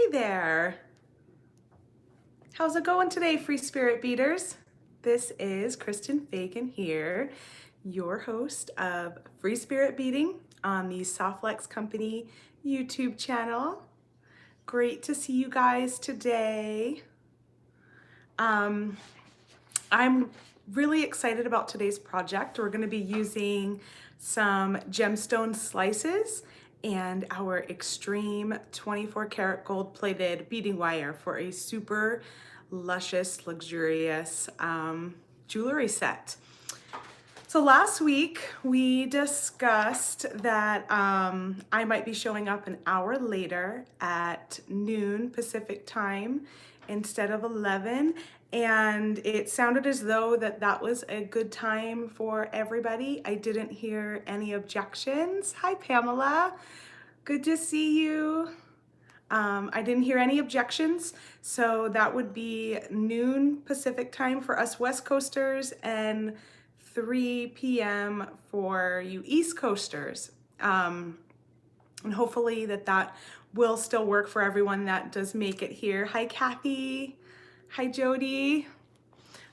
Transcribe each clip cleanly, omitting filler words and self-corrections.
Hey there. How's it going today, Free Spirit Beaters? This is Kristen Fagan here, your host of Free Spirit Beading on the Softflex Company YouTube channel. Great to see you guys today. I'm really excited about today's project. We're going to be using some gemstone slices and our extreme 24 karat gold plated beading wire for a super luscious, luxurious jewelry set. So last week we discussed that I might be showing up an hour later at noon Pacific time instead of 11, and it sounded as though that was a good time for everybody. I didn't hear any objections. Hi Pamela, good to see you. I didn't hear any objections, so that would be noon Pacific time for us West Coasters and 3 p.m. for you East Coasters. And hopefully that will still work for everyone that does make it here. Hi Kathy, hi Jody.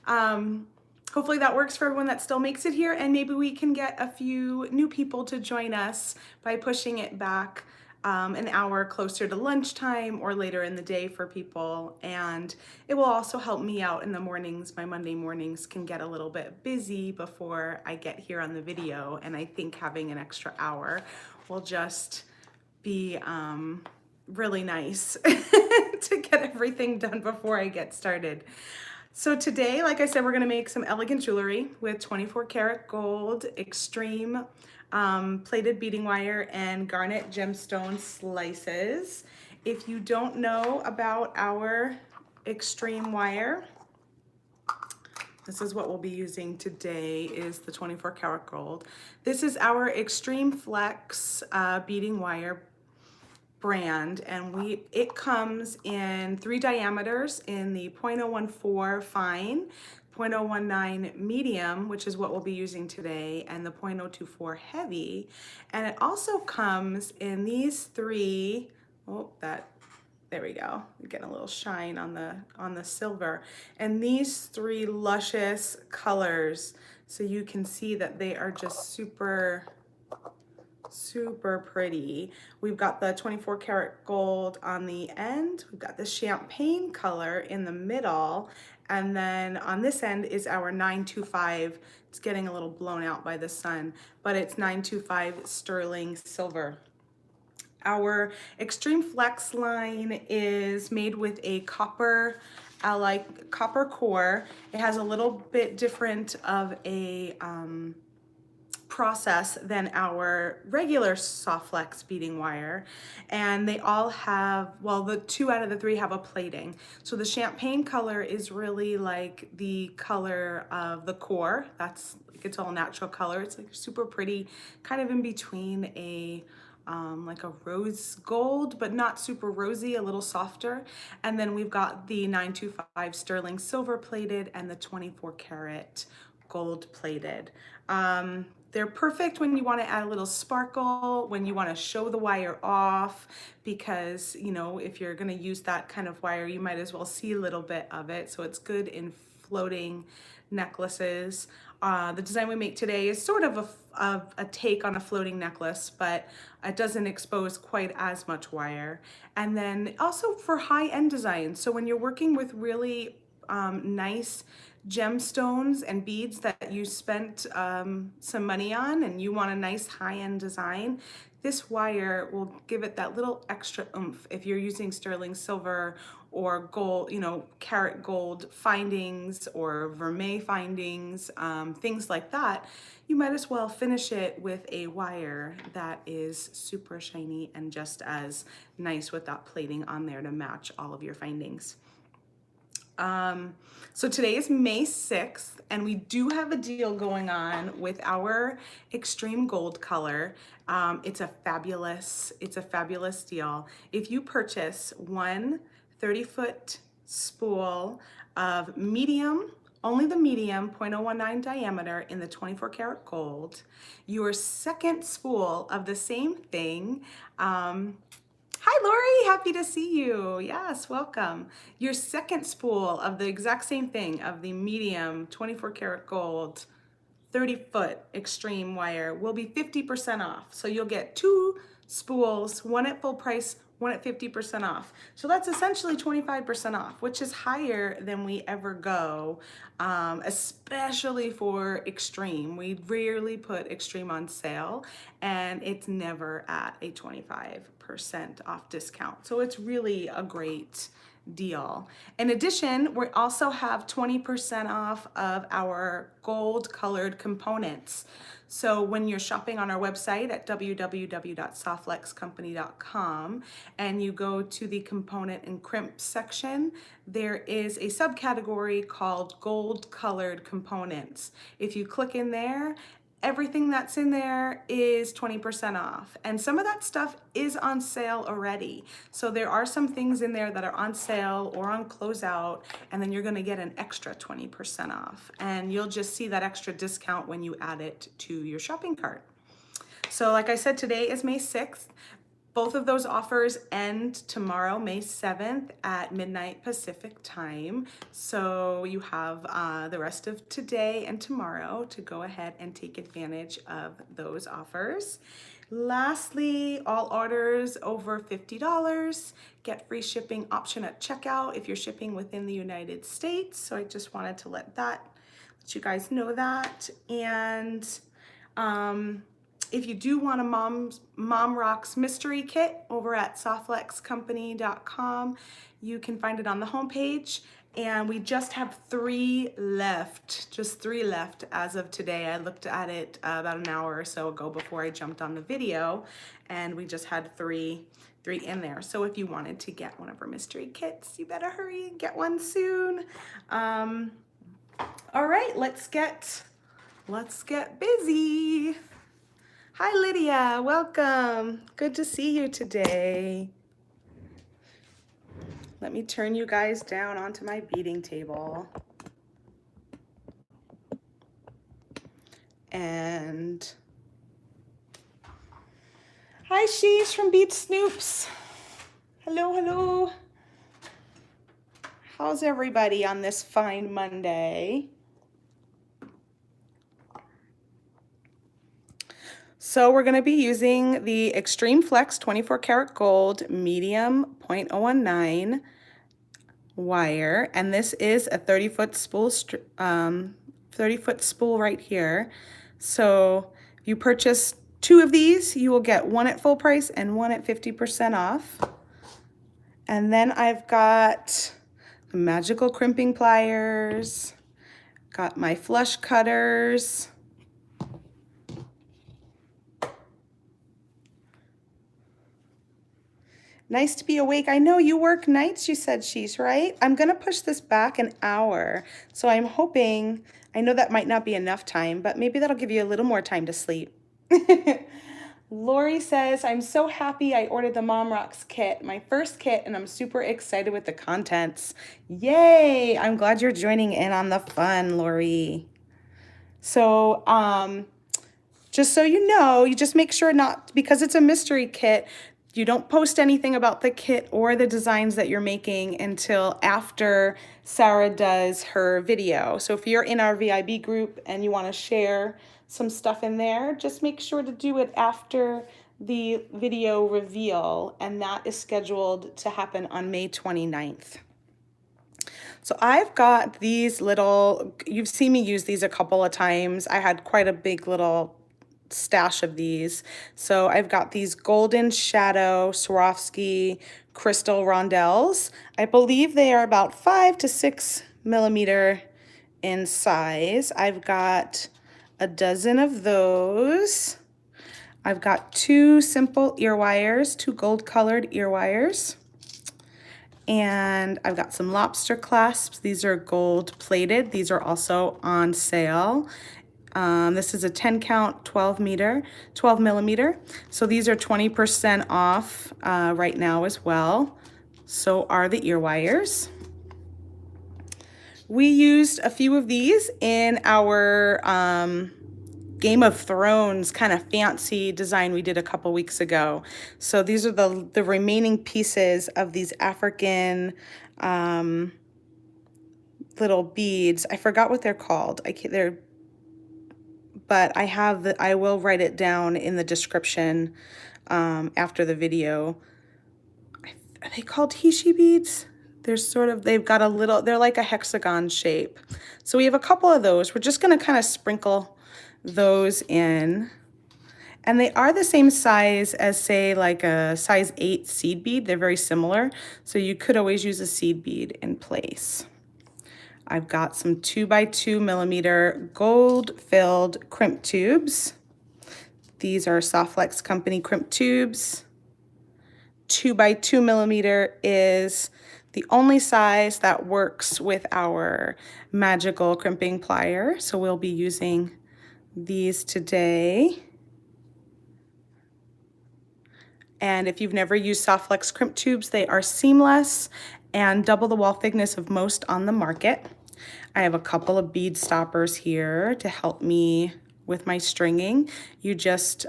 Hopefully that works for everyone that still makes it here, and maybe we can get a few new people to join us by pushing it back an hour closer to lunchtime or later in the day for people. And it will also help me out in the mornings. My Monday mornings can get a little bit busy before I get here on the video, and I think having an extra hour will just be really nice to get everything done before I get started. So today, like I said, we're gonna make some elegant jewelry with 24 karat gold, extreme plated beading wire, and garnet gemstone slices. If you don't know about our extreme wire, this is what we'll be using today, is the 24 karat gold. This is our Extreme Flex beading wire brand, and it comes in 3 diameters in the 0.014 fine, 0.019 medium, which is what we'll be using today, and the 0.024 heavy. And it also comes in these 3, there we go. You're getting a little shine on the silver. And these 3 luscious colors, so you can see that they are just super pretty. We've got the 24 karat gold on the end. We've got the champagne color in the middle. And then on this end is our 925. It's getting a little blown out by the sun, but it's 925 sterling silver. Our Extreme Flex line is made with a copper core. It has a little bit different of a process than our regular Softflex beading wire, and they all have, well, the 2 out of the 3 have a plating. So the champagne color is really like the color of the core. It's all natural color. It's like super pretty, kind of in between a like a rose gold, but not super rosy, a little softer. And then we've got the 925 sterling silver plated and the 24 karat gold plated. They're perfect when you want to add a little sparkle, when you want to show the wire off, because, you know, if you're going to use that kind of wire, you might as well see a little bit of it. So it's good in floating necklaces. The design we make today is sort of a take on a floating necklace, but it doesn't expose quite as much wire. And then also for high-end designs. So when you're working with really nice gemstones and beads that you spent some money on, and you want a nice high-end design, this wire will give it that little extra oomph. If you're using sterling silver or gold, you know, karat gold findings or vermeil findings, things like that, you might as well finish it with a wire that is super shiny and just as nice with that plating on there to match all of your findings. So today is May 6th, and we do have a deal going on with our extreme gold color. It's a fabulous deal. If you purchase one 30-foot spool of medium, only the medium 0.019 diameter in the 24 karat gold, your second spool of the same thing, Hi, Lori. Happy to see you. Yes, welcome. Your second spool of the exact same thing of the medium 24 karat gold 30-foot extreme wire will be 50% off. So you'll get 2 spools, one at full price, one at 50% off. So that's essentially 25% off, which is higher than we ever go, especially for extreme. We rarely put extreme on sale, and it's never at a 25% off discount. So it's really a great deal. In addition, we also have 20% off of our gold colored components. So when you're shopping on our website at www.softflexcompany.com and you go to the component and crimp section, there is a subcategory called gold colored components. If you click in there, everything that's in there is 20% off. And some of that stuff is on sale already. So there are some things in there that are on sale or on closeout, and then you're gonna get an extra 20% off. And you'll just see that extra discount when you add it to your shopping cart. So like I said, today is May 6th. Both of those offers end tomorrow, May 7th at midnight Pacific time. So you have the rest of today and tomorrow to go ahead and take advantage of those offers. Lastly, all orders over $50 get free shipping option at checkout if you're shipping within the United States. So I just wanted to let you guys know that. And if you do want a Mom Rocks mystery kit over at softflexcompany.com, you can find it on the homepage. And we just have 3 left, just 3 left as of today. I looked at it about an hour or so ago before I jumped on the video, and we just had three in there. So if you wanted to get one of our mystery kits, you better hurry and get one soon. All right, let's get busy. Hi, Lydia, welcome. Good to see you today. Let me turn you guys down onto my beading table. And hi, she's from Beat Snoops. Hello, hello. How's everybody on this fine Monday? So we're going to be using the Extreme Flex 24 karat gold medium 0.019 wire, and this is a 30-foot spool, 30-foot spool right here. So if you purchase 2 of these, you will get one at full price and one at 50% off. And then I've got the magical crimping pliers, got my flush cutters, nice to be awake. I know you work nights, you said, she's right. I'm gonna push this back an hour. So I'm hoping, I know that might not be enough time, but maybe that'll give you a little more time to sleep. Lori says, I'm so happy I ordered the Mom Rocks kit, my first kit, and I'm super excited with the contents. Yay, I'm glad you're joining in on the fun, Lori. So, just so you know, you just make sure not, because it's a mystery kit, you don't post anything about the kit or the designs that you're making until after Sarah does her video. So if you're in our VIB group and you want to share some stuff in there, just make sure to do it after the video reveal, and that is scheduled to happen on May 29th. So I've got these little, you've seen me use these a couple of times. I had quite a big little stash of these. So I've got these golden shadow Swarovski crystal rondelles. I believe they are about 5 to 6 millimeter in size. I've got a dozen of those. I've got 2 simple ear wires, 2 gold colored ear wires. And I've got some lobster clasps. These are gold plated. These are also on sale. This is a 10 count, 12 millimeter. So these are 20% off right now as well. So are the ear wires. We used a few of these in our Game of Thrones kind of fancy design we did a couple weeks ago. So these are the remaining pieces of these African little beads. I forgot what they're called. But I will write it down in the description after the video. Are they called Hishi beads? They've got a little, they're like a hexagon shape. So we have a couple of those. We're just gonna kind of sprinkle those in. And they are the same size as, say, like a size 8 seed bead. They're very similar. So you could always use a seed bead in place. I've got some 2x2 millimeter gold filled crimp tubes. These are Softflex Company crimp tubes. 2x2 millimeter is the only size that works with our magical crimping plier. So we'll be using these today. And if you've never used Softflex crimp tubes, they are seamless and double the wall thickness of most on the market. I have a couple of bead stoppers here to help me with my stringing. You just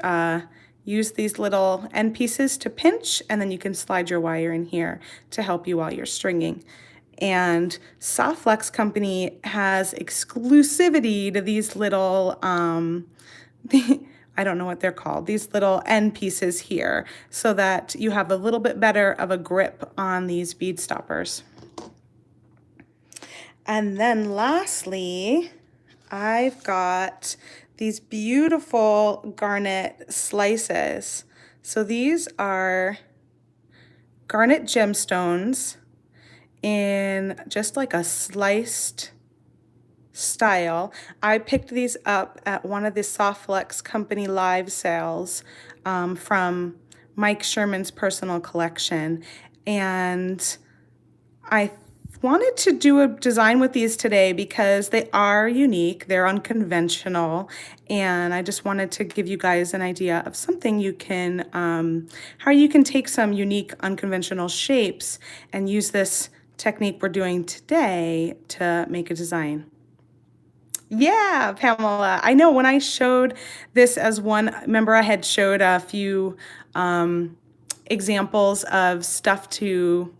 use these little end pieces to pinch, and then you can slide your wire in here to help you while you're stringing. And Softflex Company has exclusivity to these little, I don't know what they're called, these little end pieces here, so that you have a little bit better of a grip on these bead stoppers. And then lastly, I've got these beautiful garnet slices. So these are garnet gemstones in just like a sliced style. I picked these up at one of the Softflex Company live sales from Mike Sherman's personal collection. And I wanted to do a design with these today because they are unique, they're unconventional, and I just wanted to give you guys an idea of something you can, how you can take some unique unconventional shapes and use this technique we're doing today to make a design. Yeah, Pamela, I know when I showed this as one, remember I had showed a few examples of stuff to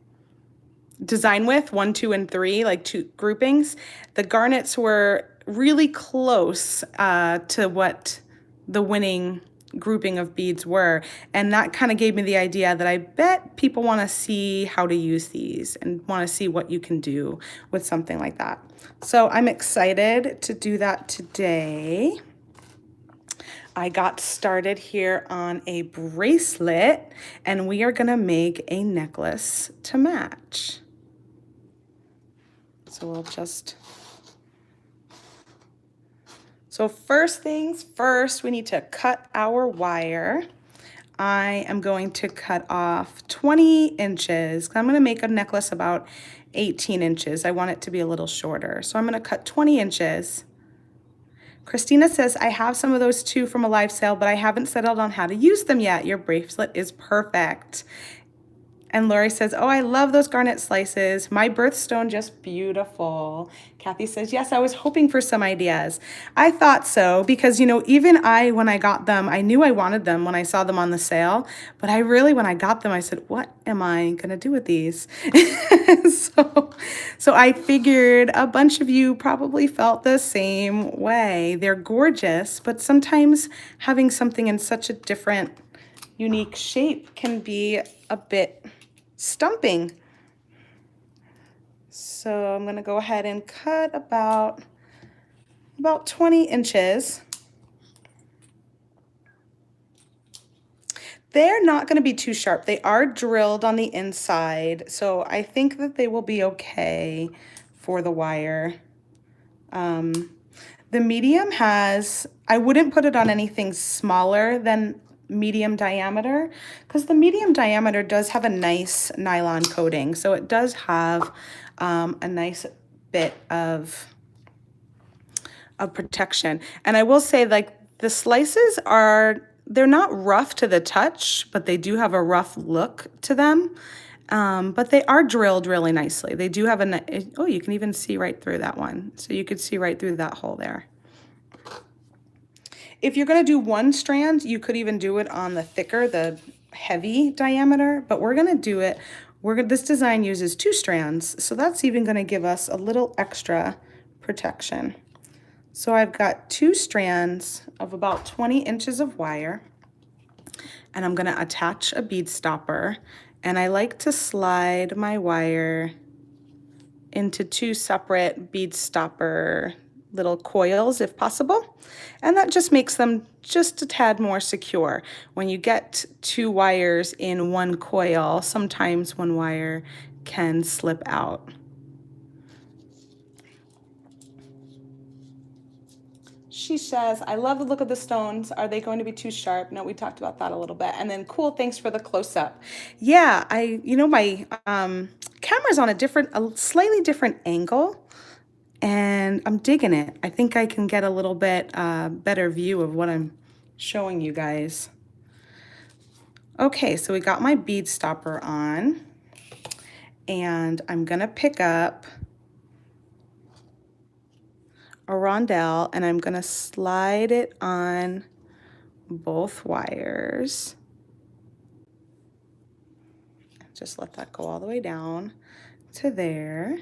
design with, 1, 2, and 3, like 2 groupings. The garnets were really close to what the winning grouping of beads were, and that kind of gave me the idea that I bet people want to see how to use these and want to see what you can do with something like that. So I'm excited to do that today. I got started here on a bracelet, and we are going to make a necklace to match. So we'll just, so first things first, we need to cut our wire. I am going to cut off 20 inches. I'm going to make a necklace about 18 inches. I want it to be a little shorter. So I'm going to cut 20 inches. Christina says, I have some of those too from a live sale, but I haven't settled on how to use them yet. Your bracelet is perfect. And Lori says, oh, I love those garnet slices. My birthstone, just beautiful. Kathy says, yes, I was hoping for some ideas. I thought so because, you know, even when I got them, I knew I wanted them when I saw them on the sale. But I really, when I got them, I said, what am I going to do with these? So I figured a bunch of you probably felt the same way. They're gorgeous, but sometimes having something in such a different, unique shape can be a bit stumping. So I'm going to go ahead and cut about 20 inches. They're not going to be too sharp. They are drilled on the inside, so I think that they will be okay for the wire. The medium has, I wouldn't put it on anything smaller than medium diameter because the medium diameter does have a nice nylon coating, so it does have a nice bit of protection. And I will say, like, the slices they're not rough to the touch, but they do have a rough look to them. But they are drilled really nicely. They do have oh, you can even see right through that one. So you could see right through that hole there. if you're gonna do one strand, you could even do it on the thicker, the heavy diameter, but we're gonna do it, this design uses 2 strands, so that's even gonna give us a little extra protection. So I've got 2 strands of about 20 inches of wire, and I'm gonna attach a bead stopper, and I like to slide my wire into 2 separate bead stopper little coils if possible, and that just makes them just a tad more secure. When you get 2 wires in one coil, sometimes one wire can slip out. She says, I love the look of the stones. Are they going to be too sharp? No, we talked about that a little bit. And then cool, thanks for the close-up. Yeah, my camera's on a slightly different angle, and I'm digging it. I think I can get a little bit better view of what I'm showing you guys. Okay, so we got my bead stopper on, and I'm gonna pick up a rondelle, and I'm gonna slide it on both wires. Just let that go all the way down to there.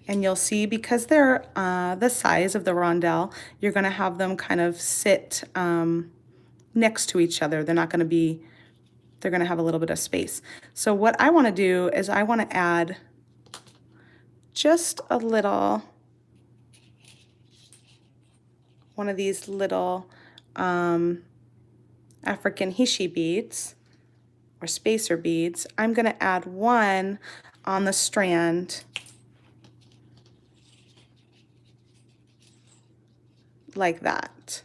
And you'll see, because they're the size of the rondelle, you're gonna have them kind of sit next to each other. They're gonna have a little bit of space. So what I wanna do is I wanna add just a little, one of these little African hishi beads or spacer beads. I'm gonna add one on the strand like that.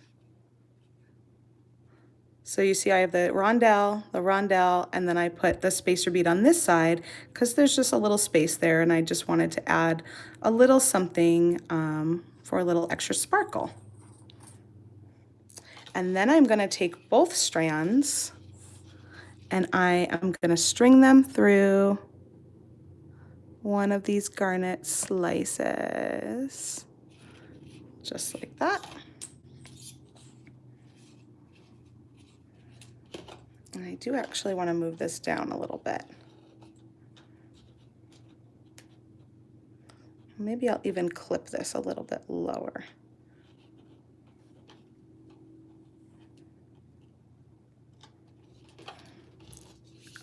So you see I have the rondelle, and then I put the spacer bead on this side because there's just a little space there, and I just wanted to add a little something for a little extra sparkle. And then I'm gonna take both strands and I am gonna string them through one of these garnet slices, just like that. And I do actually want to move this down a little bit. Maybe I'll even clip this a little bit lower.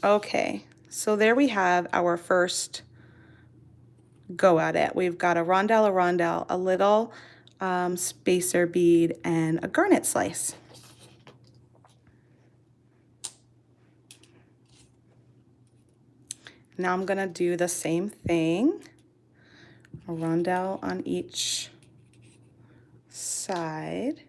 Okay, so there we have our first go at it. We've got a rondelle, a little spacer bead, and a garnet slice. Now I'm gonna do the same thing, a rondelle on each side.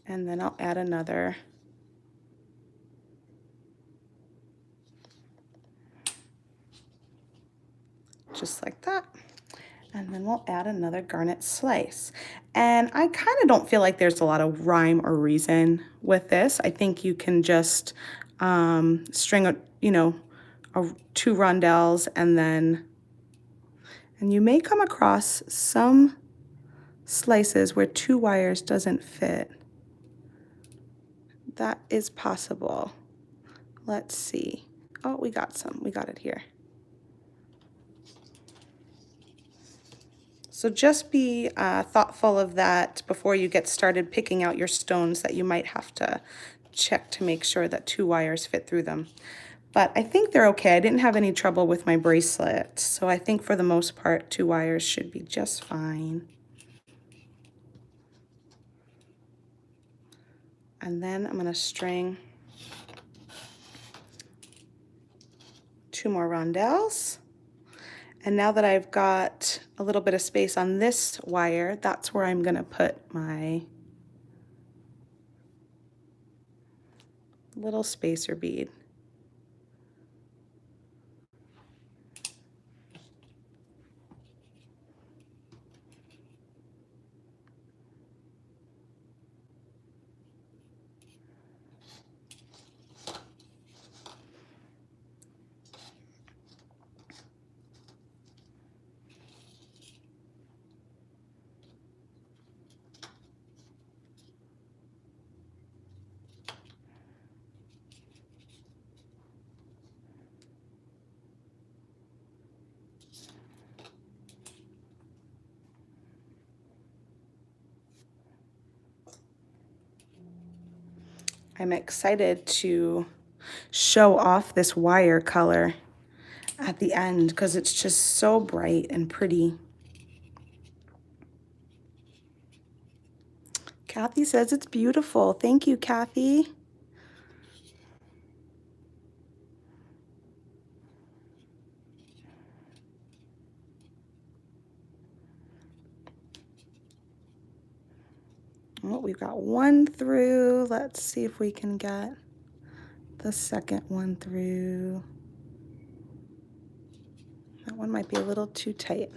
And then I'll add another. Just like that. And then we'll add another garnet slice. And I kind of don't feel like there's a lot of rhyme or reason with this. I think you can just string, two rondelles, and you may come across some slices where 2 wires doesn't fit. That is possible. Let's see. Oh, we got it here. So just be thoughtful of that before you get started picking out your stones that you might have to check to make sure that 2 wires fit through them. But I think they're okay. I didn't have any trouble with my bracelet, so I think for the most part 2 wires should be just fine. And then I'm going to string 2 more rondelles. And now that I've got a little bit of space on this wire, that's where I'm going to put my little spacer bead. I'm excited to show off this wire color at the end because it's just so bright and pretty. Kathy says it's beautiful. Thank you, Kathy. Well, we've got one through. Let's see if we can get the second one through. That one might be a little too tight.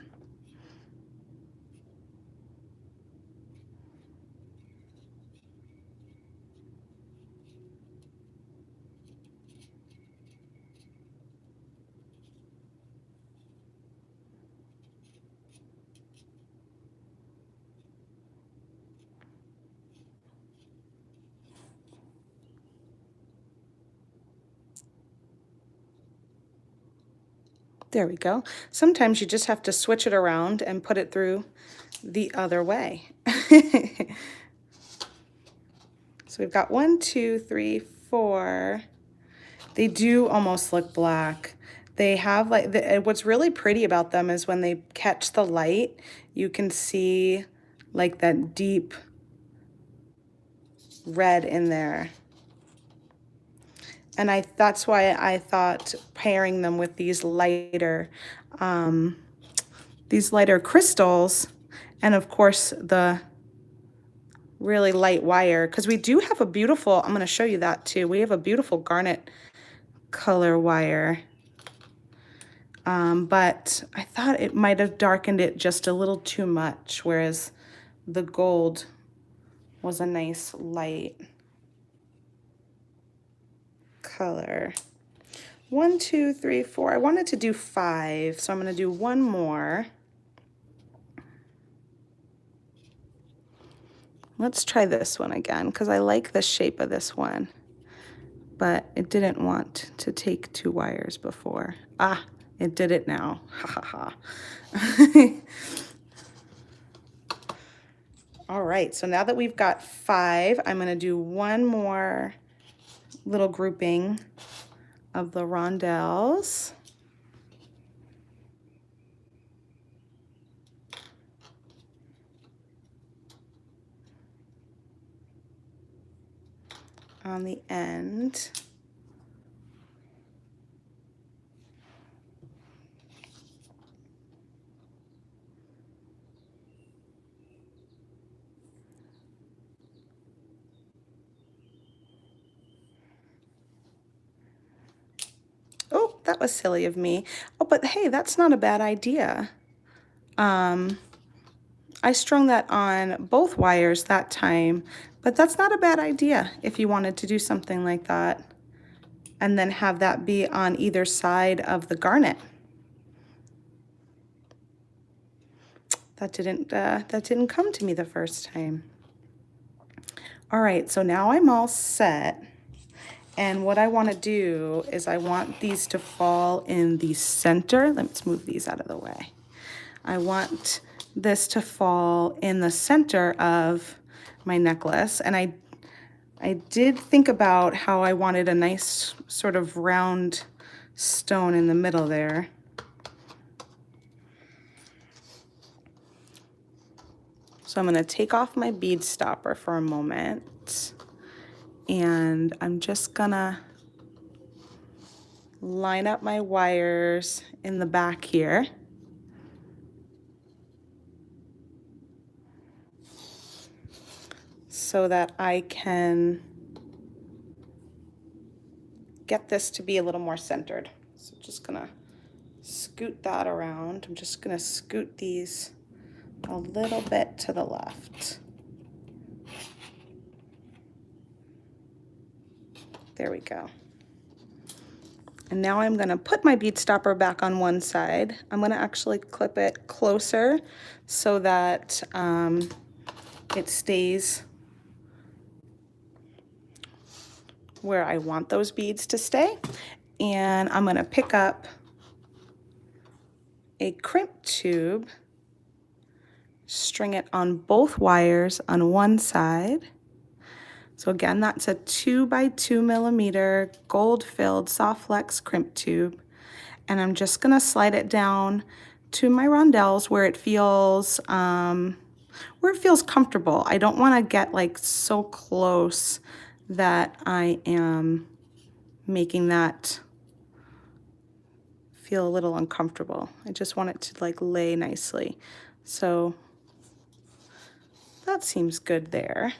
There we go. Sometimes you just have to switch it around and put it through the other way. So we've got 1, 2, 3, 4. They do almost look black. They have like, what's really pretty about them is when they catch the light, you can see like that deep red in there. And that's why I thought pairing them with these lighter crystals, and of course the really light wire, because we do have a beautiful, I'm going to show you that too. We have a beautiful garnet color wire. But I thought it might have darkened it just a little too much, whereas the gold was a nice light color. 1, 2, 3, 4. I wanted to do 5, so I'm going to do one more. Let's try this one again because I like the shape of this one, but it didn't want to take 2 wires before. Ah, it did it now. Ha ha ha. All right, so now that we've got 5, I'm going to do one more little grouping of the rondelles. On the end. Oh, that was silly of me. Oh, but hey, that's not a bad idea. I strung that on both wires that time, but that's not a bad idea if you wanted to do something like that and then have that be on either side of the garnet. That didn't come to me the first time. All right, so now I'm all set. And what I want to do is I want these to fall in the center. Let's move these out of the way. I want this to fall in the center of my necklace. And I did think about how I wanted a nice sort of round stone in the middle there. So I'm going to take off my bead stopper for a moment. And I'm just going to line up my wires in the back here. So that I can get this to be a little more centered. So just gonna scoot that around. I'm just gonna scoot these a little bit to the left. There we go. And now I'm gonna put my bead stopper back on one side. I'm gonna actually clip it closer so that it stays where I want those beads to stay. And I'm going to pick up a crimp tube, string it on both wires on one side So again, that's a 2 by 2 millimeter gold filled soft flex crimp tube. And I'm just gonna slide it down to my rondelles where it feels comfortable. I don't wanna get like so close that I am making that feel a little uncomfortable. I just want it to like lay nicely. So that seems good there.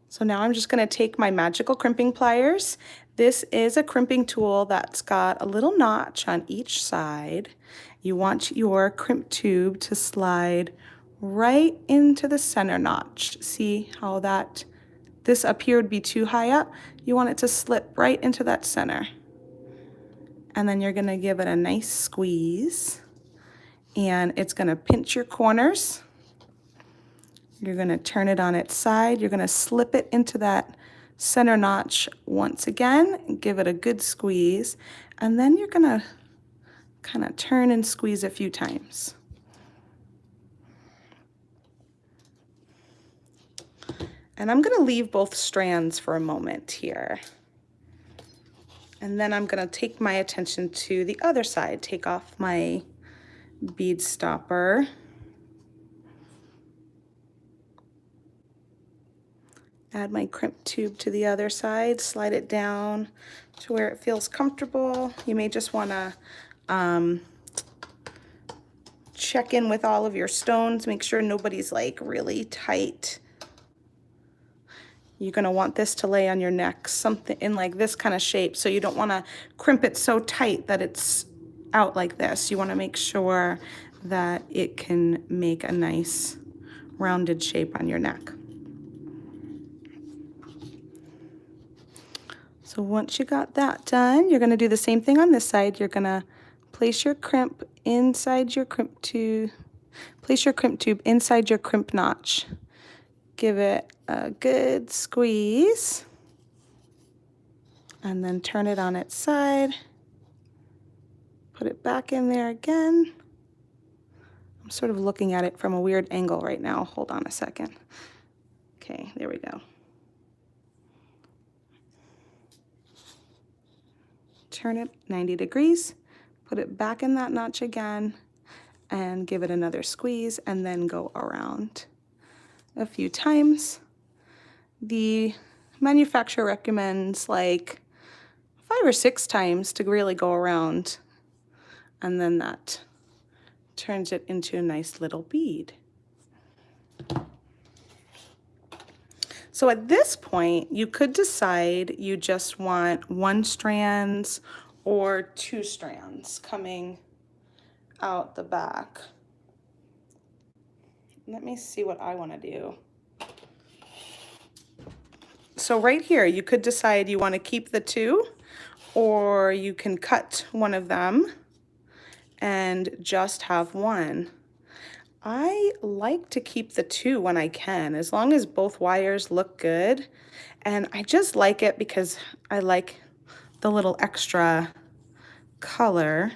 So now I'm just gonna take my magical crimping pliers. This is a crimping tool that's got a little notch on each side. You want your crimp tube to slide right into the center notch. See how this up here would be too high up? You want it to slip right into that center. And then you're gonna give it a nice squeeze, and it's gonna pinch your corners. You're gonna turn it on its side. You're gonna slip it into that center notch once again, give it a good squeeze, and then you're gonna kind of turn and squeeze a few times. And I'm gonna leave both strands for a moment here. And then I'm gonna take my attention to the other side, take off my bead stopper. Add my crimp tube to the other side, slide it down to where it feels comfortable. You may just wanna check in with all of your stones, make sure nobody's like really tight. You're gonna want this to lay on your neck, something in like this kind of shape, so you don't wanna crimp it so tight that it's out like this. You wanna make sure that it can make a nice rounded shape on your neck. So once you got that done, you're gonna do the same thing on this side. You're gonna place your crimp inside your crimp tube, place your crimp tube inside your crimp notch. Give it a good squeeze, and then turn it on its side. Put it back in there again. I'm sort of looking at it from a weird angle right now. Hold on a second. Okay, there we go. Turn it 90 degrees, put it back in that notch again, and give it another squeeze, and then go around a few times. The manufacturer recommends like 5 or 6 times to really go around, and then that turns it into a nice little bead. So at this point, you could decide you just want 1 strand or 2 strands coming out the back. Let me see what I want to do. So right here, you could decide you want to keep the 2, or you can cut one of them and just have 1. I like to keep the 2 when I can, as long as both wires look good. And I just like it because I like the little extra color.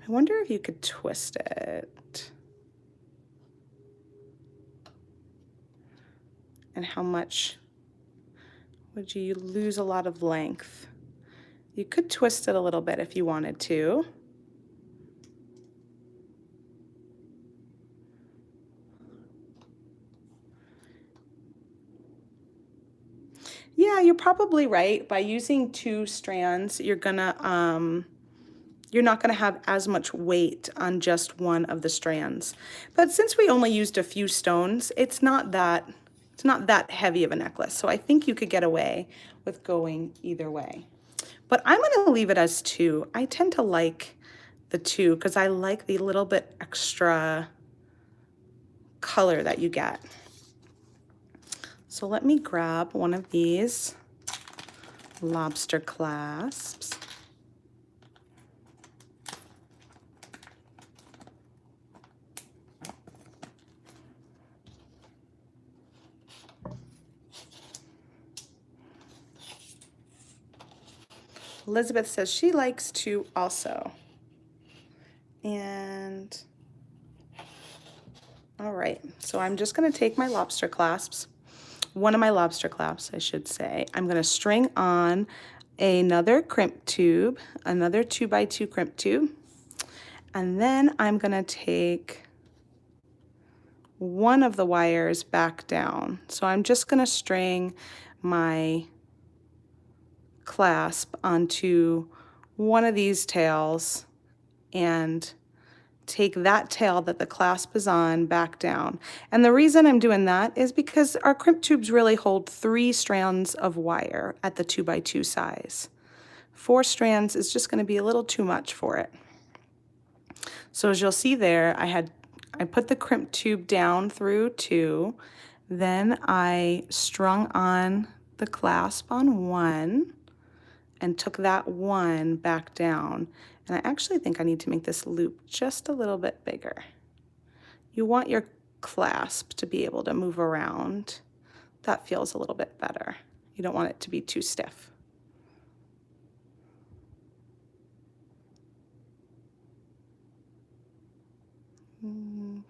I wonder if you could twist it. And how much would you lose? A lot of length. You could twist it a little bit if you wanted to. Yeah, you're probably right. By using 2 strands, you're not gonna have as much weight on just one of the strands. But since we only used a few stones, it's not that heavy of a necklace. So I think you could get away with going either way. But I'm gonna leave it as 2. I tend to like the 2 because I like the little bit extra color that you get. So let me grab one of these lobster clasps. Elizabeth says she likes to also. And All right, so I'm just gonna take my lobster clasps, one of my lobster clasps, I should say. I'm gonna string on another crimp tube, another 2x2 crimp tube, and then I'm gonna take one of the wires back down. So I'm just gonna string my clasp onto one of these tails and take that tail that the clasp is on back down. And the reason I'm doing that is because our crimp tubes really hold 3 strands of wire at the 2x2 size. 4 strands is just going to be a little too much for it. So as you'll see there, I put the crimp tube down through 2, then I strung on the clasp on 1 and took that 1 back down. And I actually think I need to make this loop just a little bit bigger. You want your clasp to be able to move around. That feels a little bit better. You don't want it to be too stiff. All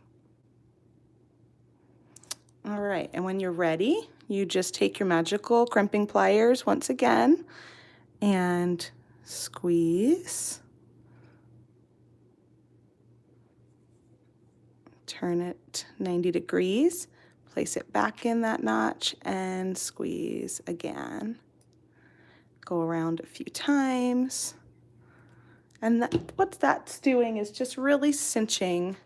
right, and when you're ready, you just take your magical crimping pliers once again and squeeze. Turn it 90 degrees, place it back in that notch and squeeze again. Go around a few times. And what that's doing is just really cinching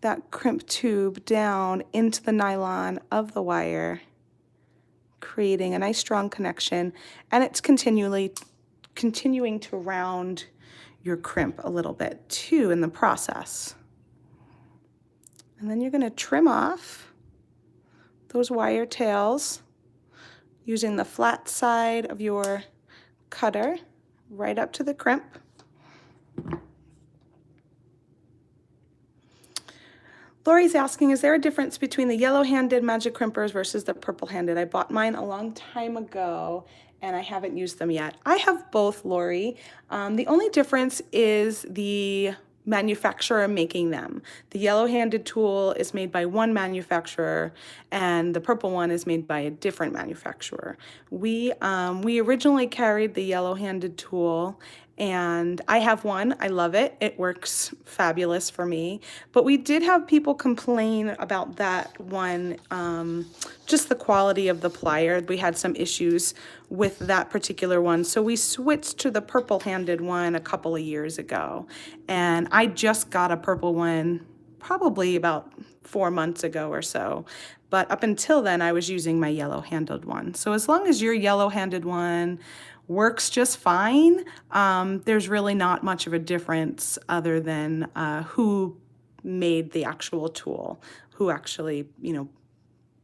that crimp tube down into the nylon of the wire, creating a nice strong connection, and it's continuing to round your crimp a little bit too in the process. And then you're going to trim off those wire tails using the flat side of your cutter right up to the crimp. Lori's asking, is there a difference between the yellow-handed magic crimpers versus the purple-handed? I bought mine a long time ago and I haven't used them yet. I have both, Lori. The only difference is the manufacturer making them. The yellow-handed tool is made by one manufacturer and the purple one is made by a different manufacturer. We originally carried the yellow-handed tool and I have one. I love it. It works fabulous for me. But we did have people complain about that one, just the quality of the plier. We had some issues with that particular one. So we switched to the purple-handed one a couple of years ago. And I just got a purple one probably about 4 months ago or so. But up until then, I was using my yellow-handed one. So as long as your yellow-handed one works just fine, there's really not much of a difference other than who made the actual tool, who actually,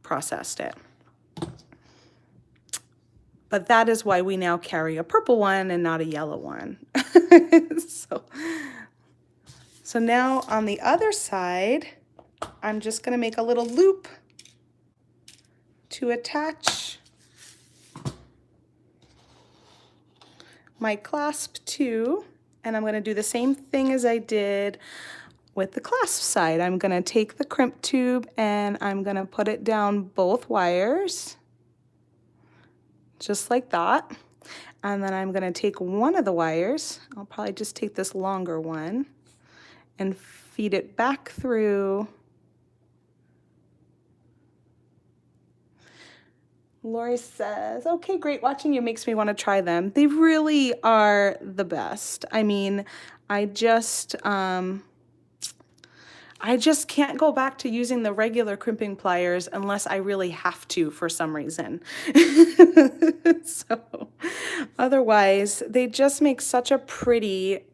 processed it. But that is why we now carry a purple one and not a yellow one. So now on the other side, I'm just going to make a little loop to attach my clasp to, and I'm going to do the same thing as I did with the clasp side. I'm going to take the crimp tube and I'm going to put it down both wires, just like that. And then I'm going to take one of the wires, I'll probably just take this longer one, and feed it back through. Lori says, okay, great, watching you makes me want to try them. They really are the best. I mean, I just can't go back to using the regular crimping pliers unless I really have to for some reason. So otherwise, they just make such a pretty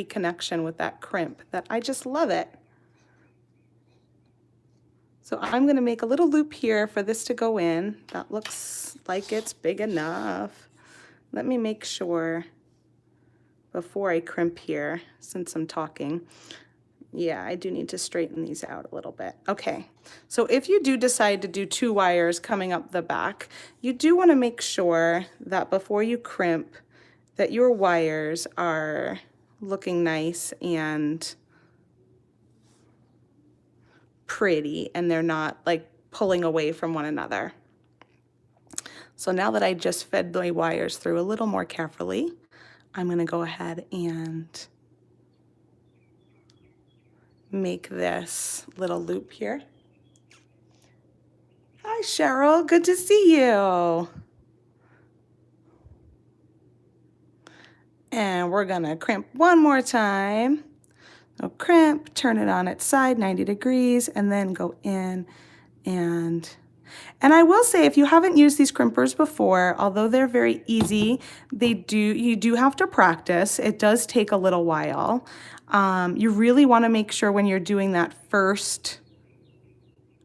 connection with that crimp that I just love it. So I'm going to make a little loop here for this to go in. That looks like it's big enough. Let me make sure before I crimp here, since I'm talking. Yeah, I do need to straighten these out a little bit. Okay, so if you do decide to do 2 wires coming up the back, you do want to make sure that before you crimp that your wires are looking nice and pretty and they're not like pulling away from one another. So now that I just fed my wires through a little more carefully, I'm going to go ahead and make this little loop here. Hi, Cheryl. Good to see you. And we're going to crimp one more time. So crimp, turn it on its side, 90 degrees, and then go in and I will say, if you haven't used these crimpers before, although they're very easy, you do have to practice. It does take a little while. You really want to make sure when you're doing that first,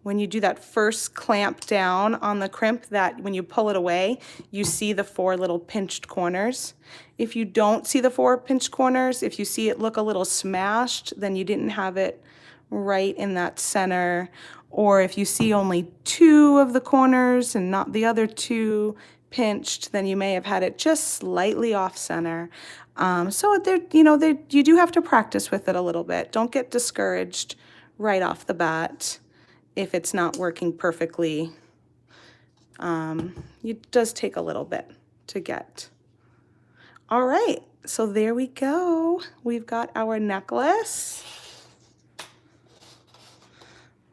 when you do that first clamp down on the crimp, that when you pull it away, you see the 4 little pinched corners. If you don't see the 4 pinched corners, if you see it look a little smashed, then you didn't have it right in that center. Or if you see only 2 of the corners and not the other 2 pinched, then you may have had it just slightly off center. So you do have to practice with it a little bit. Don't get discouraged right off the bat if it's not working perfectly. It does take a little bit to get. All right, so there we go. We've got our necklace.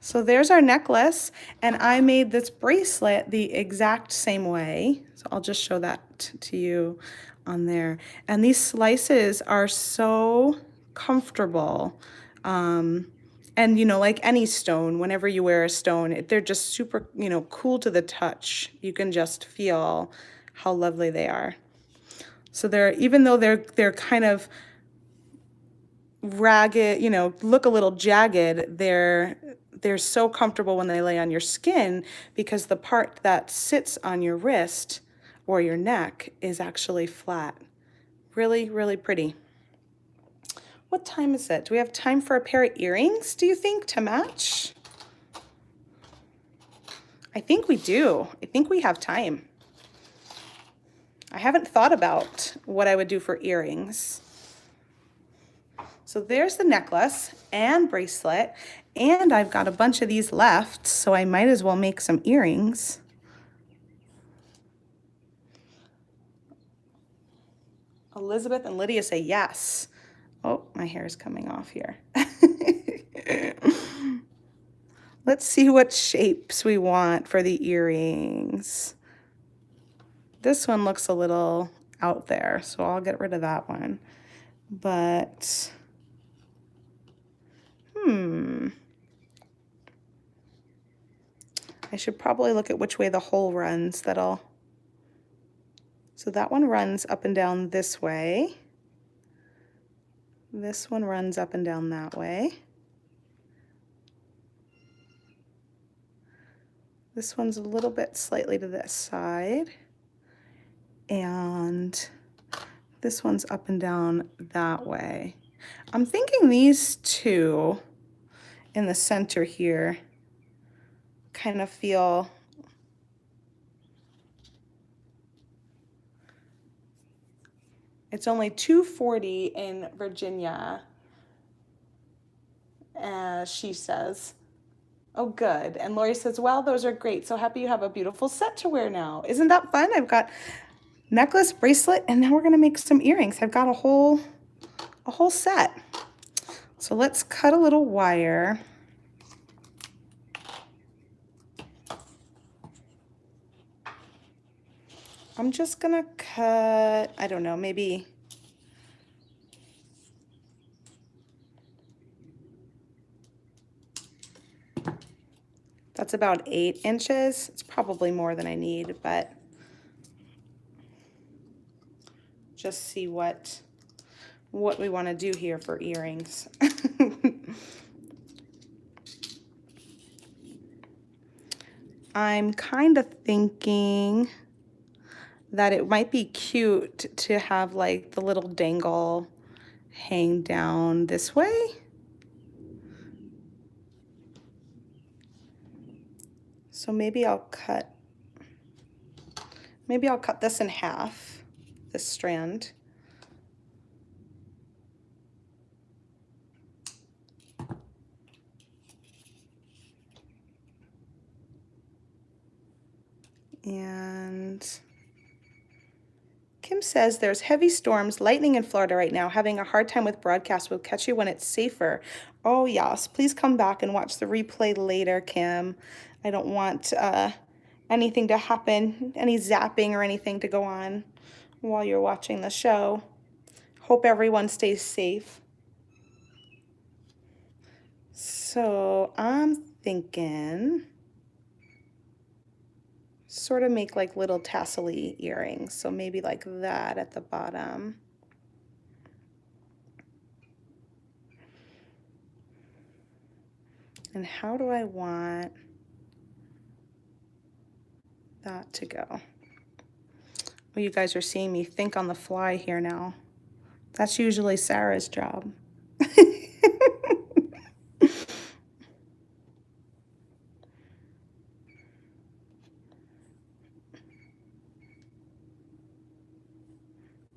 So there's our necklace, and I made this bracelet the exact same way. So I'll just show that to you on there. And these slices are so comfortable. And, like any stone, whenever you wear a stone, they're just super, cool to the touch. You can just feel how lovely they are. So even though they're kind of ragged, look a little jagged, they're so comfortable when they lay on your skin, because the part that sits on your wrist or your neck is actually flat. Really, really pretty. What time is it? Do we have time for a pair of earrings, do you think, to match? I think we do. I think we have time. I haven't thought about what I would do for earrings. So there's the necklace and bracelet, and I've got a bunch of these left, so I might as well make some earrings. Elizabeth and Lydia say yes. Oh, my hair is coming off here. Let's see what shapes we want for the earrings. This one looks a little out there, so I'll get rid of that one. But, I should probably look at which way the hole runs. So that one runs up and down this way. This one runs up and down that way. This one's a little bit slightly to this side. And this one's up and down that way. I'm thinking these 2 in the center here kind of feel it's only $2.40 in Virginia, she says. Oh, good. And Lori says, well, those are great. So happy you have a beautiful set to wear now. Isn't that fun? I've got necklace, bracelet, and now we're going to make some earrings. I've got a whole set. So let's cut a little wire. I'm just going to cut, I don't know, maybe that's about 8 inches. It's probably more than I need, but just see what we want to do here for earrings. I'm kind of thinking that it might be cute to have like the little dangle hang down this way. So maybe I'll cut this in half, this strand. And Kim says there's heavy storms, lightning in Florida right now. Having a hard time with broadcast. We'll catch you when it's safer. Oh, yes. Please come back and watch the replay later, Kim. I don't want anything to happen, any zapping or anything to go on while you're watching the show. Hope everyone stays safe. So I'm thinking sort of make like little tassel-y earrings. So maybe like that at the bottom. And how do I want that to go? Well, you guys are seeing me think on the fly here now. That's usually Sarah's job.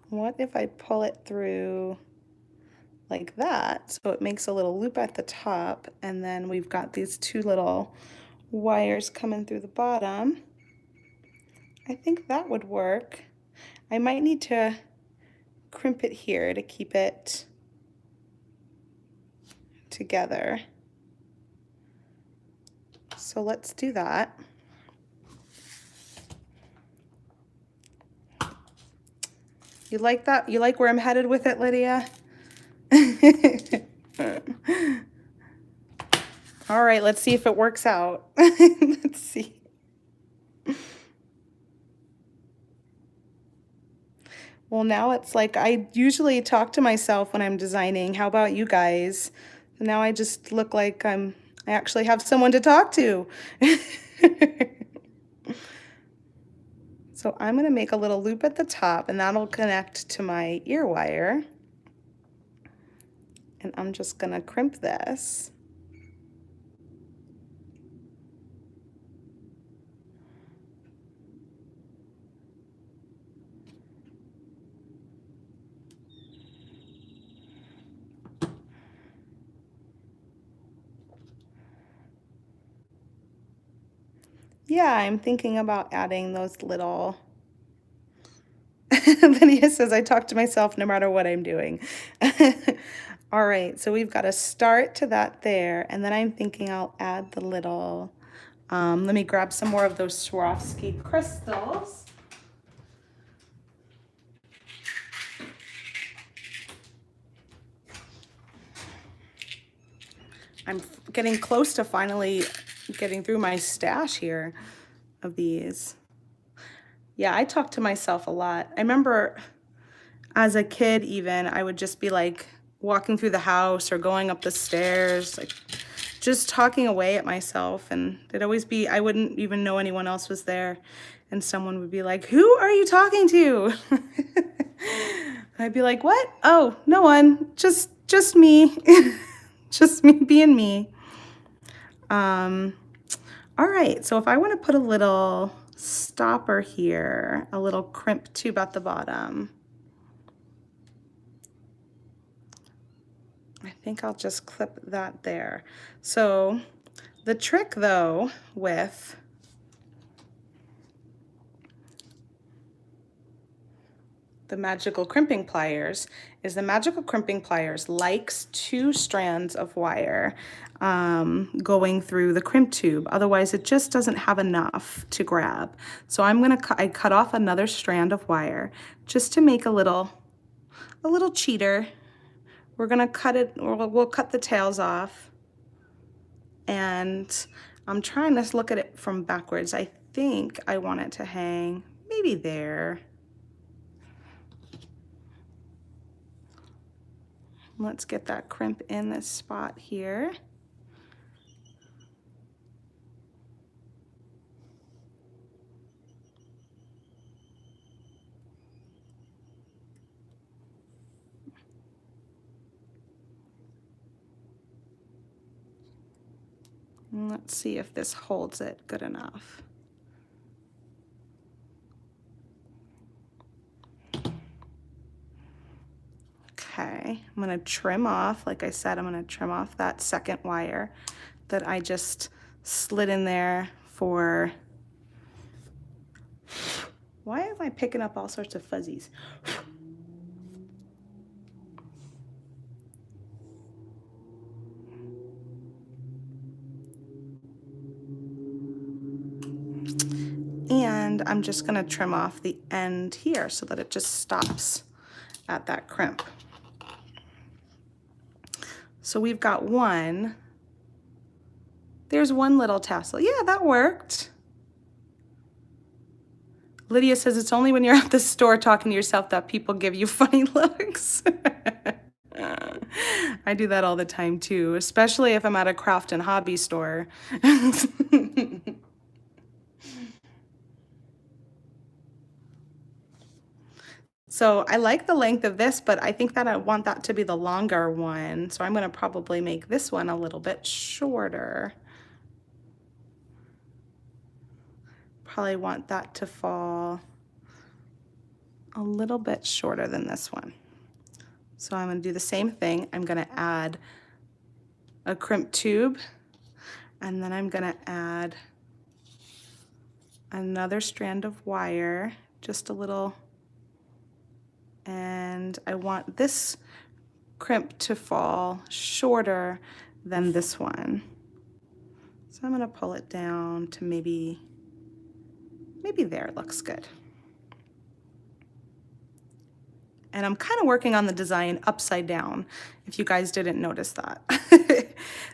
What if I pull it through like that, so it makes a little loop at the top, and then we've got these two little wires coming through the bottom. I think that would work. I might need to crimp it here to keep it together. So let's do that. You like that? You like where I'm headed with it, Lydia? All right, let's see if it works out. Let's see. Well, now it's like I usually talk to myself when I'm designing. How about you guys? Now I just look like I actually have someone to talk to. So I'm going to make a little loop at the top, and that'll connect to my ear wire. And I'm just going to crimp this. Yeah, I'm thinking about adding those little... Lydia says, I talk to myself no matter what I'm doing. All right, so we've got a start to that there, and then I'm thinking I'll add the little... let me grab some more of those Swarovski crystals. I'm getting close to finally getting through my stash here of these. Yeah, I talk to myself a lot. I remember as a kid even, I would just be like walking through the house or going up the stairs, like just talking away at myself. And it'd always be, I wouldn't even know anyone else was there. And someone would be like, who are you talking to? I'd be like, what? Oh, no one, just me. Just me being me. All right, so if I want to put a little stopper here, a little crimp tube at the bottom, I think I'll just clip that there. So the trick though with the magical crimping pliers is the magical crimping pliers likes 2 strands of wire going through the crimp tube. Otherwise it just doesn't have enough to grab. So I cut off another strand of wire just to make a little cheater. We're gonna cut it, or we'll cut the tails off. And I'm trying to look at it from backwards. I think I want it to hang maybe there. Let's get that crimp in this spot here. And let's see if this holds it good enough. Okay, I'm gonna trim off, like I said, I'm gonna trim off that second wire that I just slid in there for Why am I picking up all sorts of fuzzies? And I'm just gonna trim off the end here so that it just stops at that crimp. So we've got one. There's one little tassel. Yeah, that worked. Lydia says it's only when you're at the store talking to yourself that people give you funny looks. I do that all the time too, especially if I'm at a craft and hobby store. So I like the length of this, but I think that I want that to be the longer one. So I'm gonna probably make this one a little bit shorter. Probably want that to fall a little bit shorter than this one. So I'm gonna do the same thing. I'm gonna add a crimp tube, and then I'm gonna add another strand of wire, just a little, and I want this crimp to fall shorter than this one. So I'm gonna pull it down to maybe there, looks good. And I'm kind of working on the design upside down, if you guys didn't notice that.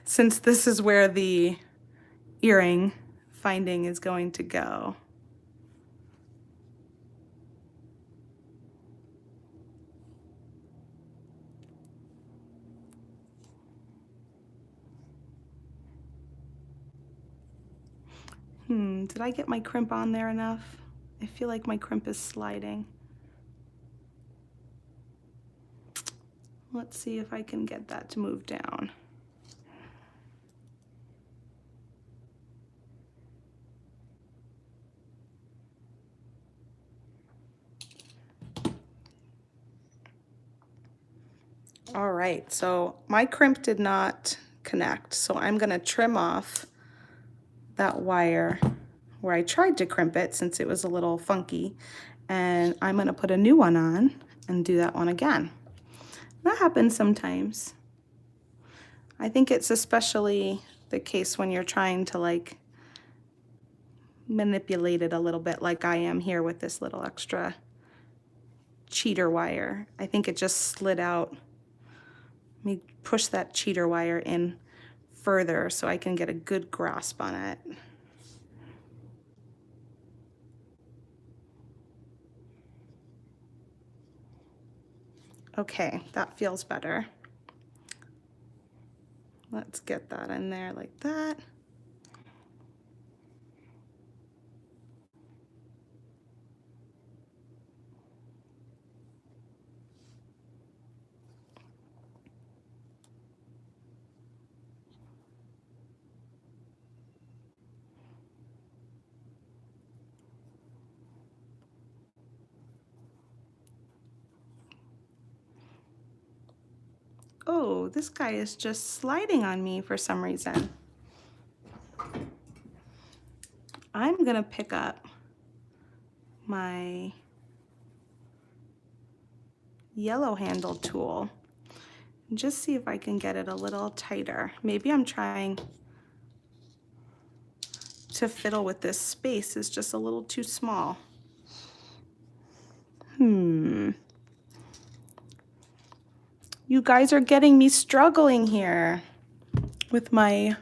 Since this is where the earring finding is going to go. Did I get my crimp on there enough? I feel like my crimp is sliding. Let's see if I can get that to move down. All right, so my crimp did not connect, so I'm gonna trim off that wire where I tried to crimp it since it was a little funky, and I'm gonna put a new one on and do that one again. That happens sometimes. I think it's especially the case when you're trying to like manipulate it a little bit like I am here with this little extra cheater wire. I think it just slid out. Let me push that cheater wire in further so I can get a good grasp on it. Okay, that feels better. Let's get that in there like that. Oh, this guy is just sliding on me for some reason. I'm gonna pick up my yellow handle tool and just see if I can get it a little tighter. Maybe I'm trying to fiddle with this space is just a little too small. You guys are getting me struggling here with my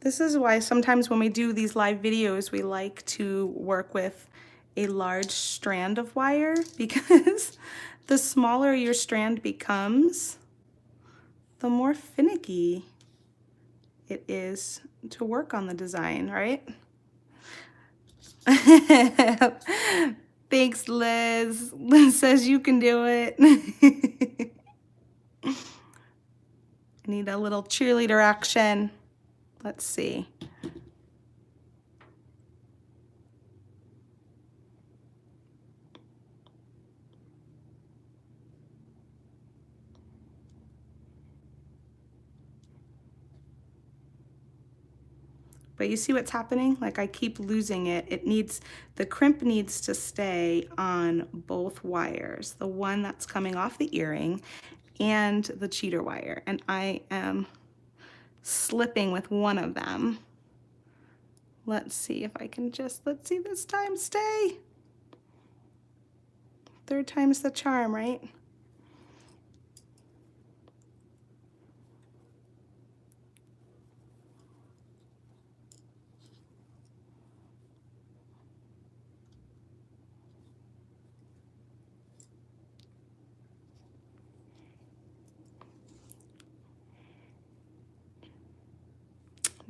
This is why sometimes when we do these live videos, we like to work with a large strand of wire, because the smaller your strand becomes, the more finicky it is to work on the design, right? Thanks, Liz. Liz says you can do it. I need a little cheerleader action. Let's see. But you see what's happening? Like I keep losing it. The crimp needs to stay on both wires, the one that's coming off the earring and the cheater wire. And I am slipping with one of them. Let's see if I can let's see this time stay. Third time's the charm, right?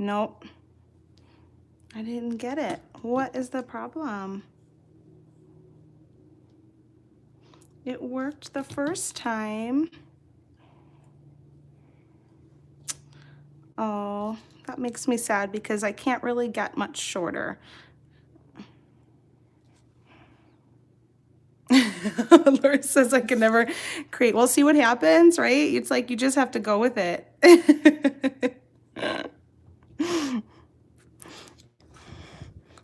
Nope, I didn't get it. What is the problem? It worked the first time. Oh, that makes me sad because I can't really get much shorter. Laura says I can never create. We'll see what happens, right? It's like you just have to go with it.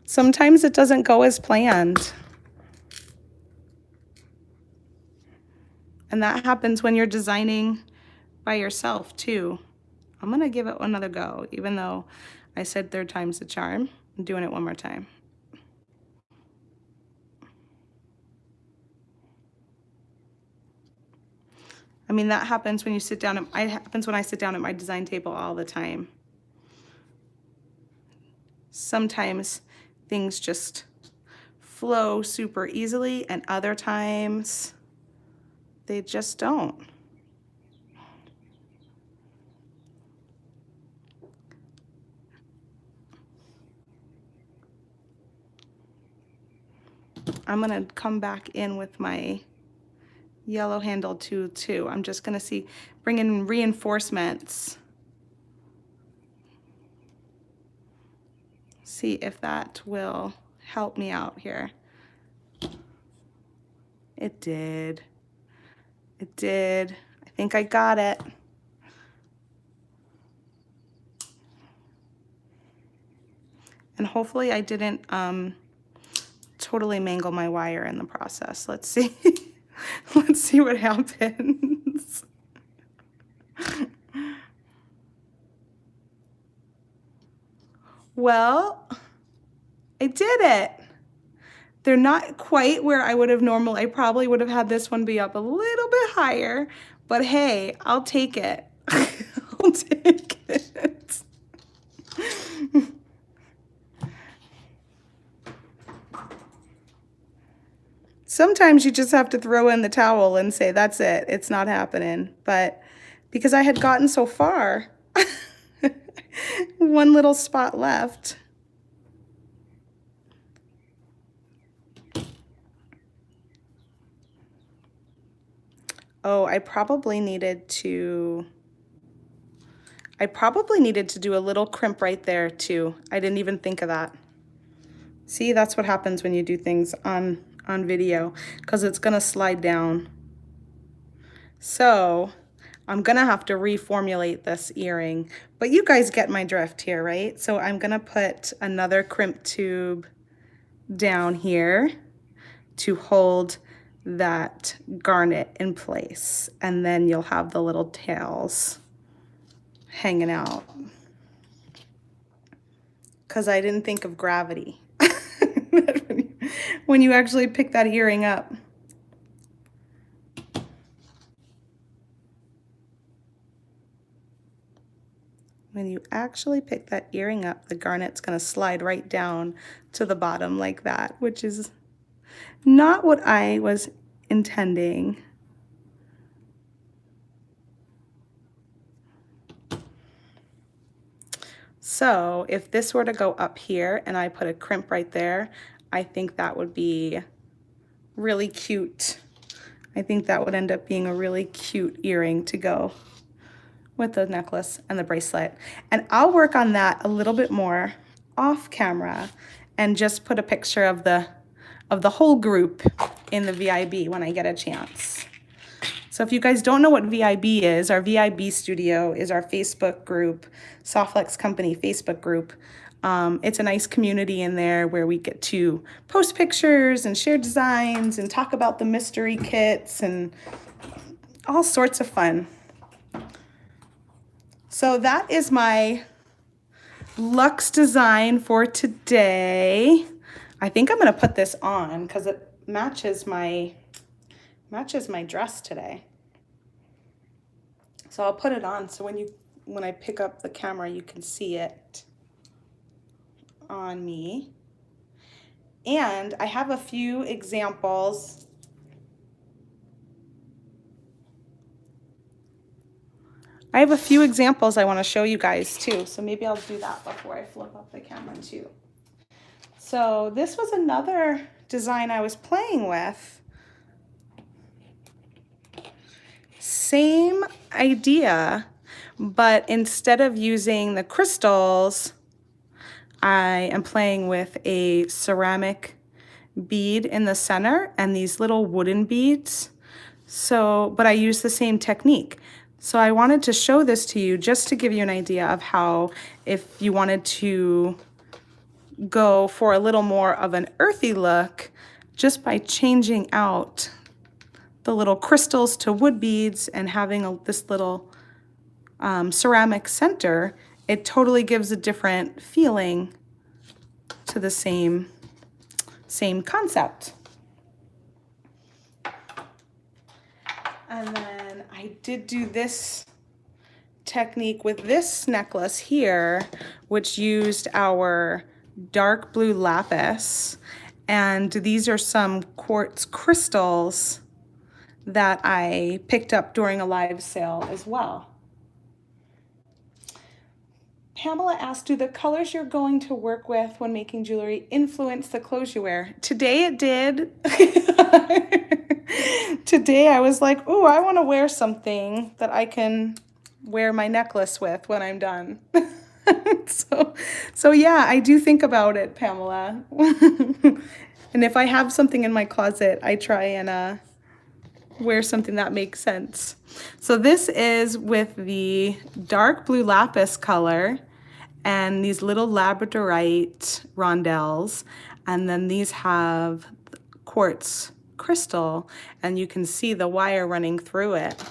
Sometimes it doesn't go as planned. And that happens when you're designing by yourself too. I'm gonna give it another go, even though I said third time's the charm. I'm doing it one more time. I mean, that happens when you sit down, it happens when I sit down at my design table all the time. Sometimes things just flow super easily and other times they just don't. I'm gonna come back in with my yellow handled tool too. I'm just gonna bring in reinforcements. See if that will help me out here. It did. It did. I think I got it. And hopefully I didn't totally mangle my wire in the process. Let's see. Let's see what happens. Well, I did it. They're not quite where I would have normally. I probably would have had this one be up a little bit higher, but hey, I'll take it. I'll take it. Sometimes you just have to throw in the towel and say, that's it, it's not happening. But because I had gotten so far, one little spot left. Oh, I probably needed to do a little crimp right there too. I didn't even think of that. See, that's what happens when you do things on video, because it's gonna slide down. So I'm gonna have to reformulate this earring, but you guys get my drift here, right? So I'm gonna put another crimp tube down here to hold that garnet in place, and then you'll have the little tails hanging out. Because I didn't think of gravity when you actually pick that earring up. When you actually pick that earring up, the garnet's gonna slide right down to the bottom like that, which is not what I was intending. So if this were to go up here and I put a crimp right there, I think that would be really cute. I think that would end up being a really cute earring to go with the necklace and the bracelet. And I'll work on that a little bit more off camera and just put a picture of the whole group in the VIB when I get a chance. So if you guys don't know what VIB is, our VIB studio is our Facebook group, Softflex Company Facebook group. It's a nice community in there where we get to post pictures and share designs and talk about the mystery kits and all sorts of fun. So that is my luxe design for today. I think I'm going to put this on because it matches my dress today. So I'll put it on so when I pick up the camera you can see it on me. And I have a few examples. I want to show you guys too. So maybe I'll do that before I flip up the camera too. So this was another design I was playing with. Same idea, but instead of using the crystals, I am playing with a ceramic bead in the center and these little wooden beads. So, but I use the same technique. So I wanted to show this to you just to give you an idea of how, if you wanted to go for a little more of an earthy look, just by changing out the little crystals to wood beads and having this little ceramic center, it totally gives a different feeling to the same concept. And then I did do this technique with this necklace here, which used our dark blue lapis. And these are some quartz crystals that I picked up during a live sale as well. Pamela asked, do the colors you're going to work with when making jewelry influence the clothes you wear? Today it did. Today I was like, ooh, I want to wear something that I can wear my necklace with when I'm done. So yeah, I do think about it, Pamela. And if I have something in my closet, I try and wear something that makes sense. So this is with the dark blue lapis color and these little labradorite rondelles, and then these have quartz crystal, and you can see the wire running through it.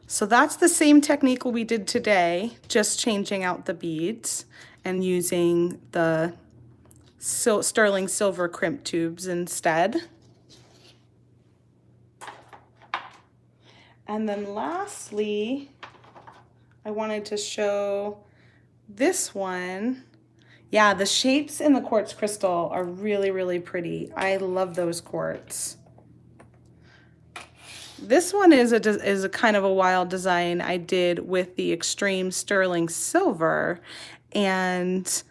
So that's the same technique we did today, just changing out the beads and using the sterling silver crimp tubes instead. And then lastly, I wanted to show this one. Yeah, the shapes in the quartz crystal are really, really pretty. I love those quartz. This one is a kind of a wild design I did with the extreme sterling silver, and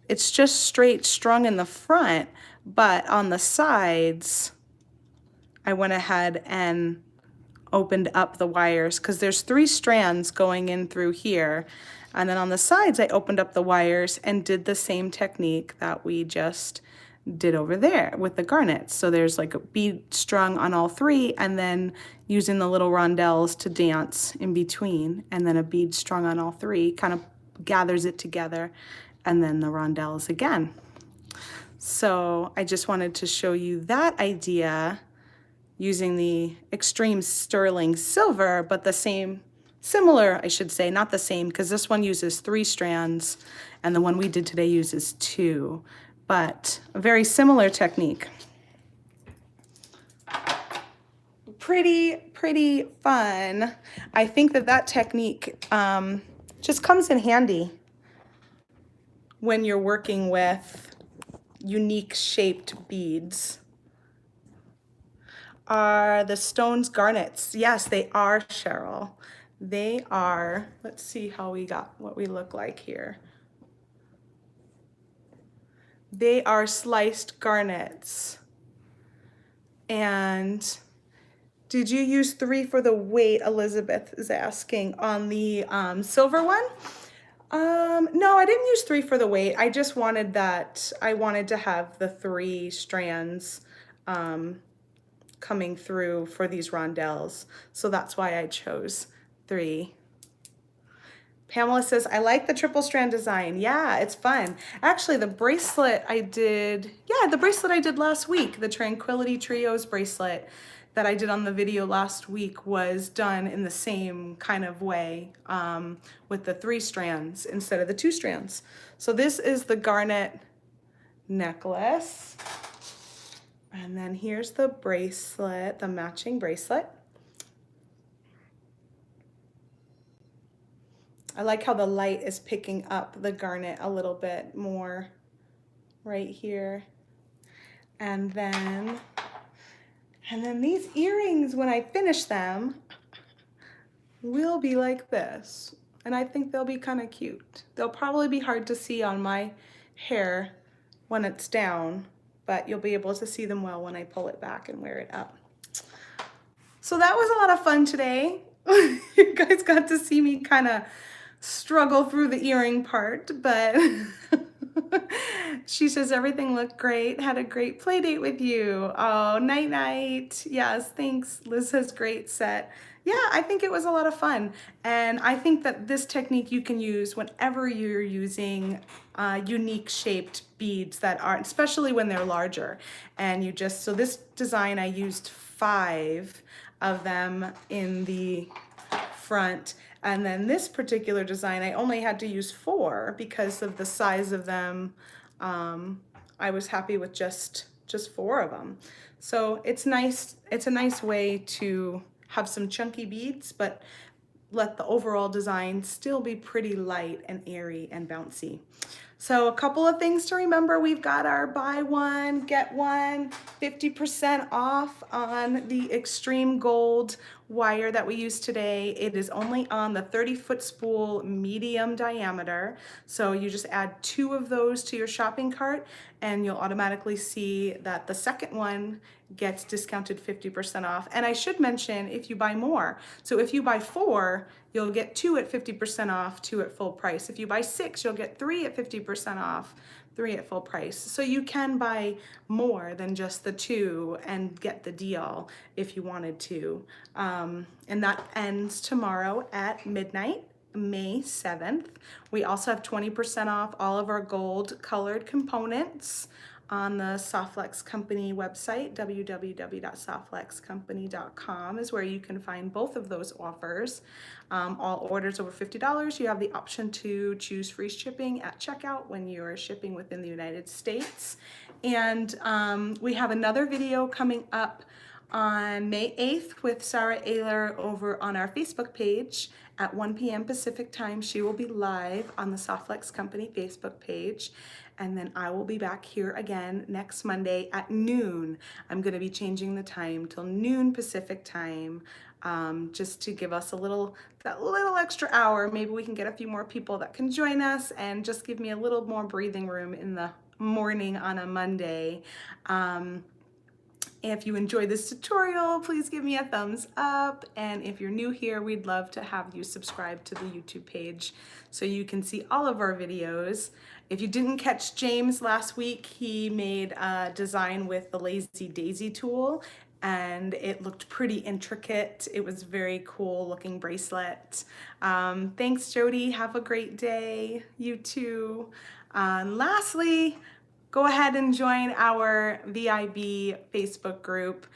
it's just straight strung in the front, but on the sides I went ahead and opened up the wires because there's 3 strands going in through here, and then on the sides I opened up the wires and did the same technique that we just did over there with the garnets. So there's like a bead strung on all 3, and then using the little rondelles to dance in between, and then a bead strung on all 3 kind of gathers it together, and then the rondelles again. So I just wanted to show you that idea using the extreme sterling silver, but similar, I should say, not the same, because this one uses 3 strands and the one we did today uses 2, but a very similar technique. Pretty fun. I think that technique just comes in handy when you're working with unique shaped beads. Are the stones garnets? Yes, they are, Cheryl. They are. Let's see what we look like here. They are sliced garnets. And did you use 3 for the weight? Elizabeth is asking on the silver one. No, I didn't use 3 for the weight. I just wanted that. I wanted to have the 3 strands coming through for these rondelles. So that's why I chose 3. Pamela says, I like the triple strand design. Yeah, it's fun. Actually, the bracelet I did last week, the Tranquility Trios bracelet that I did on the video last week was done in the same kind of way, with the 3 strands instead of the 2 strands. So this is the Garnet necklace. And then here's the bracelet, the matching bracelet. I like how the light is picking up the garnet a little bit more right here. And then these earrings, when I finish them, will be like this. And I think they'll be kind of cute. They'll probably be hard to see on my hair when it's down, but you'll be able to see them well when I pull it back and wear it up. So that was a lot of fun today. You guys got to see me kind of struggle through the earring part, but she says everything looked great. Had a great play date with you. Oh, night night. Yes, thanks. Liz says great set. Yeah, I think it was a lot of fun. And I think that this technique you can use whenever you're using unique shaped beads that are, especially when they're larger. And so this design, I used 5 of them in the front. And then this particular design, I only had to use 4 because of the size of them. I was happy with just 4 of them. So it's nice. It's a nice way to have some chunky beads, but let the overall design still be pretty light and airy and bouncy. So a couple of things to remember. We've got our buy one, get one, 50% off on the extreme gold wire that we used today. It is only on the 30-foot spool medium diameter. So you just add 2 of those to your shopping cart and you'll automatically see that the second one gets discounted 50% off. And I should mention if you buy more. So if you buy 4, you'll get 2 at 50% off, 2 at full price. If you buy 6, you'll get 3 at 50% off, 3 at full price. So you can buy more than just the 2 and get the deal if you wanted to. And that ends tomorrow at midnight, May 7th. We also have 20% off all of our gold colored components on the Softflex Company website. www.softflexcompany.com is where you can find both of those offers. All orders over $50, you have the option to choose free shipping at checkout when you're shipping within the United States. And we have another video coming up on May 8th with Sarah Ayler over on our Facebook page at 1 p.m. Pacific time. She will be live on the Softflex Company Facebook page. And then I will be back here again next Monday at noon. I'm going to be changing the time till noon Pacific time, just to give us that little extra hour. Maybe we can get a few more people that can join us and just give me a little more breathing room in the morning on a Monday. If you enjoyed this tutorial, please give me a thumbs up. And if you're new here, we'd love to have you subscribe to the YouTube page so you can see all of our videos. If you didn't catch James last week, he made a design with the Lazy Daisy tool and it looked pretty intricate. It was very cool looking bracelet. Thanks, Jody. Have a great day. You too. Lastly, go ahead and join our VIB Facebook group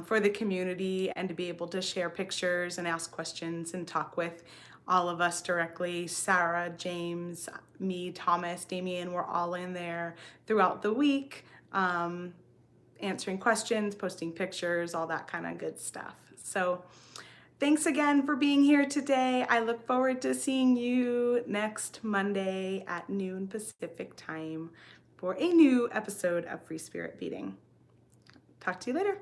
for the community and to be able to share pictures and ask questions and talk with all of us directly. Sarah, James, me, Thomas, Damien, we're all in there throughout the week, answering questions, posting pictures, all that kind of good stuff. So thanks again for being here today. I look forward to seeing you next Monday at noon Pacific time for a new episode of Free Spirit Beading. Talk to you later.